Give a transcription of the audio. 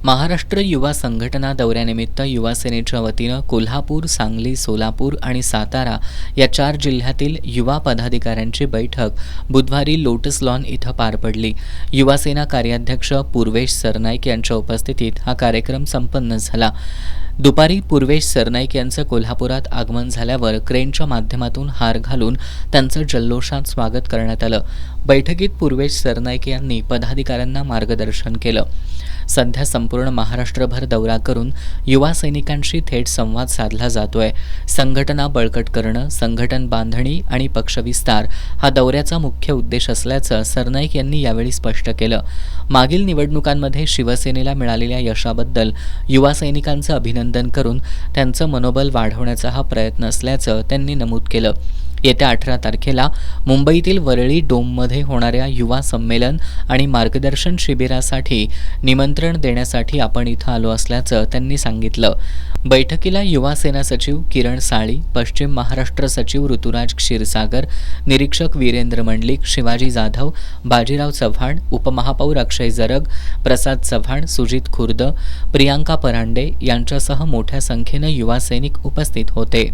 महाराष्ट्र युवा संघटना दौऱ्यानिमित्त युवा सेनेच्या वतीनं कोल्हापूर, सांगली, सोलापूर आणि सातारा या 4 जिल्ह्यातील युवा पदाधिकाऱ्यांची बैठक बुधवारी लोटस लॉन इथं पार पडली. युवा सेना कार्याध्यक्ष पूर्वेश सरनाईक यांच्या उपस्थितीत हा कार्यक्रम संपन्न झाला. दुपारी पूर्वेश सरनाईक यांचं कोल्हापुरात आगमन झाल्यावर क्रेनच्या माध्यमातून हार घालून त्यांचं जल्लोषात स्वागत करण्यात आलं. बैठकीत पूर्वेश सरनाईक यांनी पदाधिकाऱ्यांना मार्गदर्शन केलं. सध्या संपूर्ण महाराष्ट्रभर दौरा करून युवा सैनिकांशी थेट संवाद साधला जातोय. संघटना बळकट करणं, संघटन बांधणी आणि पक्षविस्तार हा दौऱ्याचा मुख्य उद्देश असल्याचं सरनाईक यांनी यावेळी स्पष्ट केलं. मागील निवडणुकांमध्ये शिवसेनेला मिळालेल्या यशाबद्दल युवा सैनिकांचं अभिनंदन करून त्यांचं मनोबल वाढवण्याचा हा प्रयत्न असल्याचं त्यांनी नमूद केलं. येत्या 18 तारखेला मुंबईतील वरळी डोममध्ये होणाऱ्या युवा संमेलन आणि मार्गदर्शन शिबिरासाठी निमंत्रण देण्यासाठी आपण इथं आलो असल्याचं त्यांनी सांगितलं. बैठकीला युवा सेना सचिव किरण साळी, पश्चिम महाराष्ट्र सचिव ऋतुराज क्षीरसागर, निरीक्षक वीरेंद्र मंडलिक, शिवाजी जाधव, बाजीराव चव्हाण, उपमहापौर अक्षय जरग, प्रसाद चव्हाण, सुजित खुर्द, प्रियांका परांडे यांच्यासह मोठ्या संख्येनं युवा सैनिक उपस्थित होते.